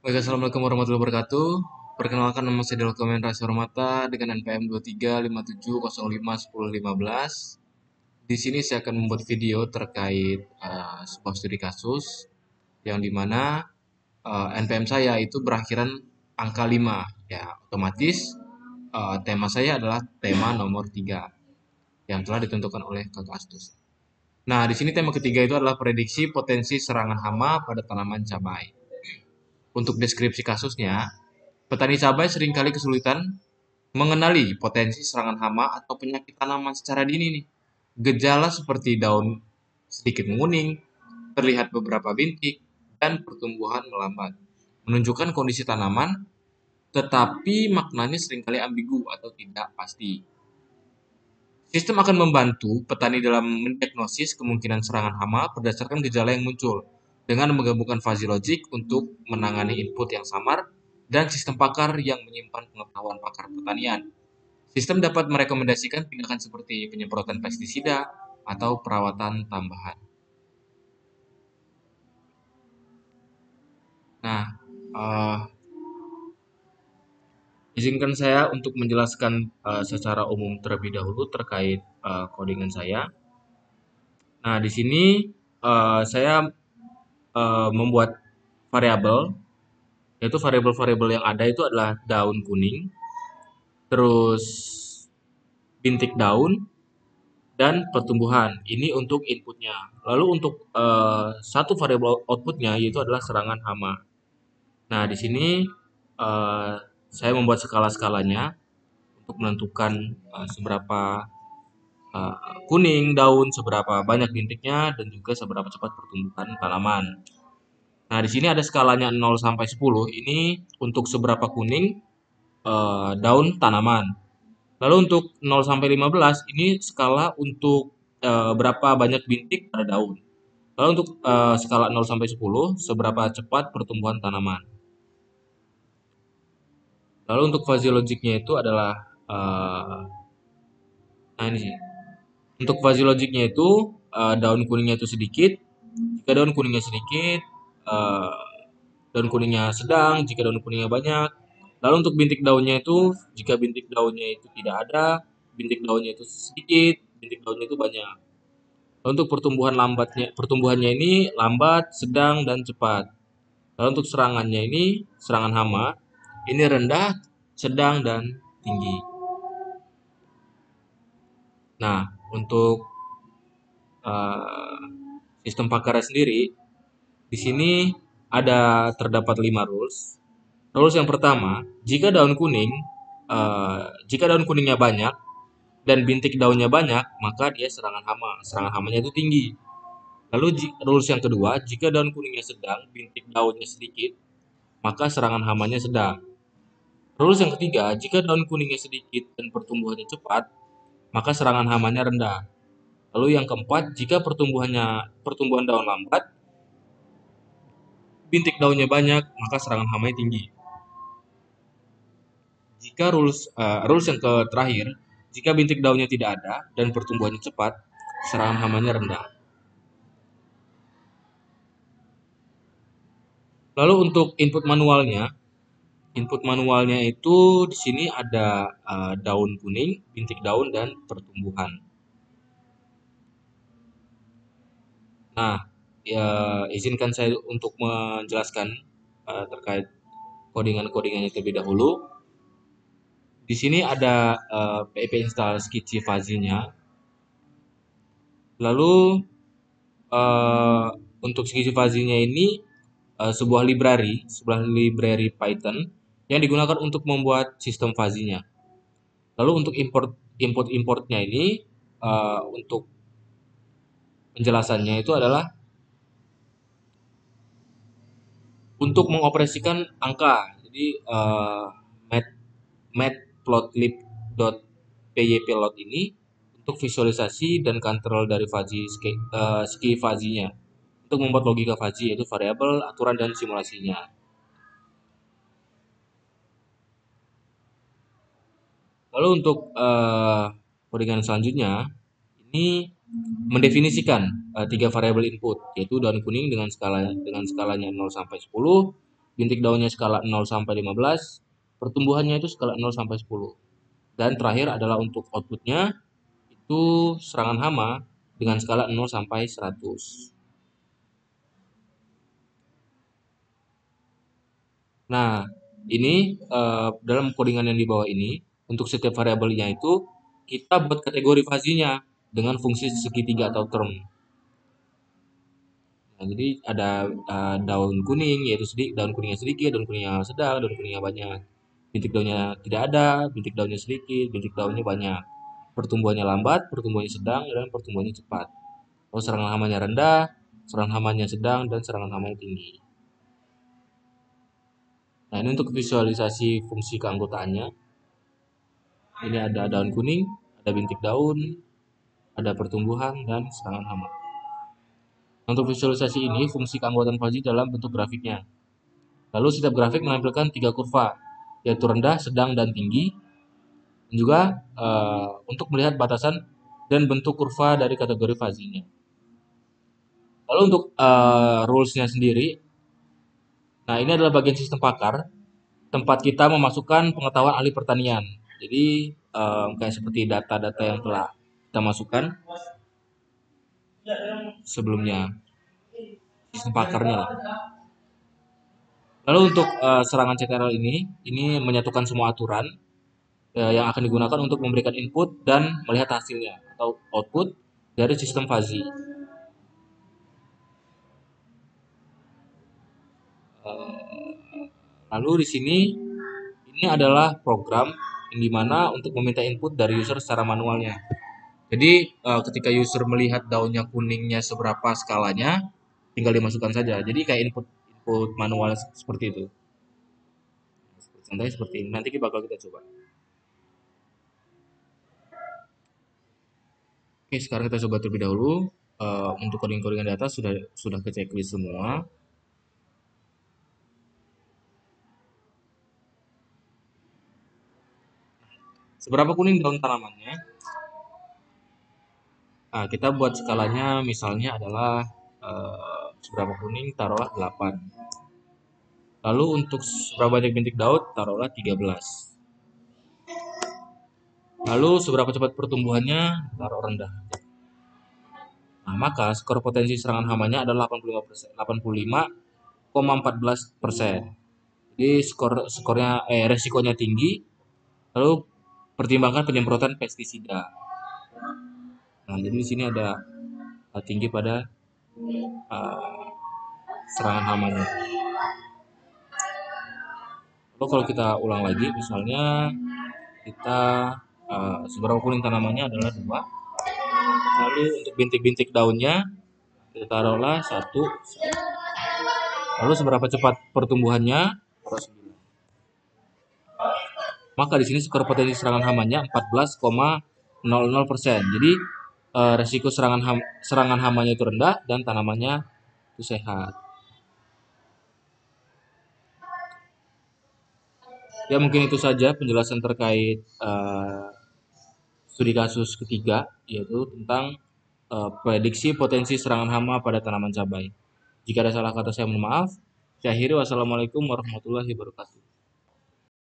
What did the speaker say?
Baik, assalamualaikum warahmatullahi wabarakatuh. Perkenalkan, nama saya Delko Mendra Sormata dengan NPM 2357051015. Di sini saya akan membuat video terkait sebuah studi kasus yang dimana NPM saya itu berakhiran angka 5. Ya, otomatis tema saya adalah tema nomor 3 yang telah ditentukan oleh Kakak Astus. Nah, di sini tema ketiga itu adalah prediksi potensi serangan hama pada tanaman cabai. Untuk deskripsi kasusnya, petani cabai seringkali kesulitan mengenali potensi serangan hama atau penyakit tanaman secara dini nih. Gejala seperti daun sedikit menguning, terlihat beberapa bintik, dan pertumbuhan melambat. Menunjukkan kondisi tanaman, tetapi maknanya seringkali ambigu atau tidak pasti. Sistem akan membantu petani dalam mendiagnosis kemungkinan serangan hama berdasarkan gejala yang muncul, dengan menggabungkan fuzzy logic untuk menangani input yang samar dan sistem pakar yang menyimpan pengetahuan pakar pertanian. Sistem dapat merekomendasikan tindakan seperti penyemprotan pestisida atau perawatan tambahan. Nah, uh, izinkan saya untuk menjelaskan secara umum terlebih dahulu terkait codingan saya. Nah, di sini saya membuat variabel, yaitu variabel-variabel yang ada itu adalah daun kuning, terus bintik daun, dan pertumbuhan. Ini untuk inputnya. Lalu untuk satu variabel outputnya yaitu adalah serangan hama. Nah, di sini eh, saya membuat skala-skalanya untuk menentukan seberapa eh, kuning daun, seberapa banyak bintiknya, dan juga seberapa cepat pertumbuhan tanaman. Nah, di sini ada skalanya 0 sampai 10. Ini untuk seberapa kuning daun tanaman. Lalu untuk 0 sampai 15 ini skala untuk berapa banyak bintik pada daun. Lalu untuk skala 0 sampai 10 seberapa cepat pertumbuhan tanaman. Lalu untuk fuzzy logicnya itu adalah nah ini sih. Untuk fuzzy logicnya itu daun kuningnya itu sedikit. Jika daun kuningnya sedikit, eh, daun kuningnya sedang. Jika daun kuningnya banyak. Lalu untuk bintik daunnya itu, jika bintik daunnya itu tidak ada, bintik daunnya itu sedikit, bintik daunnya itu banyak. Lalu untuk pertumbuhannya ini lambat, sedang, dan cepat. Lalu untuk serangannya ini, serangan hama, ini rendah, sedang, dan tinggi. Nah, untuk uh, sistem pakarnya sendiri, di sini terdapat 5 rules. Rules yang pertama, jika daun kuningnya banyak dan bintik daunnya banyak, maka dia serangan hama. Serangan hamanya itu tinggi. Lalu rules yang kedua, jika daun kuningnya sedang, bintik daunnya sedikit, maka serangan hamanya sedang. Rules yang ketiga, jika daun kuningnya sedikit dan pertumbuhannya cepat, maka serangan hamanya rendah. Lalu yang keempat, jika pertumbuhan daun lambat, bintik daunnya banyak, maka serangan hamanya tinggi. Jika rules yang terakhir, jika bintik daunnya tidak ada dan pertumbuhannya cepat, serangan hamanya rendah. Lalu untuk input manualnya itu di sini ada daun kuning, bintik daun, dan pertumbuhan. Nah, ya, izinkan saya untuk menjelaskan terkait codingan-codingannya terlebih dahulu. Di sini ada pip install sketchy fuzzy-nya. Lalu untuk sketchy fuzzy-nya ini sebuah library Python yang digunakan untuk membuat sistem fuzzy-nya. Lalu untuk importnya ini untuk penjelasannya itu adalah untuk mengoperasikan angka. Jadi matplotlib.pyplot ini untuk visualisasi dan kontrol dari ski fuzzy-nya untuk membuat logika fuzzy yaitu variabel, aturan, dan simulasinya. Lalu untuk codingan selanjutnya ini mendefinisikan tiga variabel input yaitu daun kuning dengan skalanya 0 sampai 10, bintik daunnya skala 0 sampai 15, pertumbuhannya itu skala 0 sampai 10. Dan terakhir adalah untuk outputnya itu serangan hama dengan skala 0 sampai 100. Nah, ini dalam codingan yang di bawah ini, untuk setiap variabelnya itu kita buat kategori fuzzy-nya dengan fungsi segitiga atau term. Nah, jadi ada daun kuning, yaitu daun kuningnya sedikit, daun kuningnya sedang, daun kuningnya banyak. Bintik daunnya tidak ada, bintik daunnya sedikit, bintik daunnya banyak. Pertumbuhannya lambat, pertumbuhannya sedang, dan pertumbuhannya cepat. Lalu serangan hamanya rendah, serangan hamanya sedang, dan serangan hamanya tinggi. Nah, ini untuk visualisasi fungsi keanggotaannya. Ini ada daun kuning, ada bintik daun, ada pertumbuhan, dan serangan hama. Untuk visualisasi ini, fungsi keanggotaan fuzzy dalam bentuk grafiknya. Lalu setiap grafik menampilkan 3 kurva, yaitu rendah, sedang, dan tinggi. Dan juga untuk melihat batasan dan bentuk kurva dari kategori fuzzy-nya. Lalu untuk rules-nya sendiri, nah ini adalah bagian sistem pakar, tempat kita memasukkan pengetahuan ahli pertanian. Jadi kayak seperti data-data yang telah kita masukkan sebelumnya, sistem pakarnya lah. Lalu untuk serangan CTRL ini menyatukan semua aturan yang akan digunakan untuk memberikan input dan melihat hasilnya atau output dari sistem fuzzy. Lalu di sini ini adalah program yang dimana untuk meminta input dari user secara manualnya. Jadi ketika user melihat daunnya kuningnya seberapa skalanya, tinggal dimasukkan saja. Jadi kayak input manual seperti itu. Contohnya seperti ini. Nanti bakal kita coba. Oke, sekarang kita coba terlebih dahulu. Untuk coding-codingan data sudah ke checklist semua. Seberapa kuning daun tanamannya? Nah, kita buat skalanya misalnya adalah seberapa kuning taruhlah 8. Lalu untuk seberapa banyak bintik daun taruhlah 13. Lalu seberapa cepat pertumbuhannya taruh rendah. Nah, maka skor potensi serangan hamanya adalah 85,14%. Jadi resikonya tinggi. Lalu pertimbangkan penyemprotan pestisida. Nah, jadi di sini ada tinggi pada serangan hamanya. Lalu kalau kita ulang lagi, misalnya kita seberapa kuning tanamannya adalah 2. Lalu untuk bintik-bintik daunnya kita taruhlah 1. Lalu seberapa cepat pertumbuhannya? Maka di sini skor potensi serangan hamanya 14,00%. Jadi resiko serangan hamanya itu rendah dan tanamannya itu sehat. Ya mungkin itu saja penjelasan terkait studi kasus ketiga, yaitu tentang prediksi potensi serangan hama pada tanaman cabai. Jika ada salah kata saya mohon maaf. Saya akhiri, wassalamualaikum warahmatullahi wabarakatuh.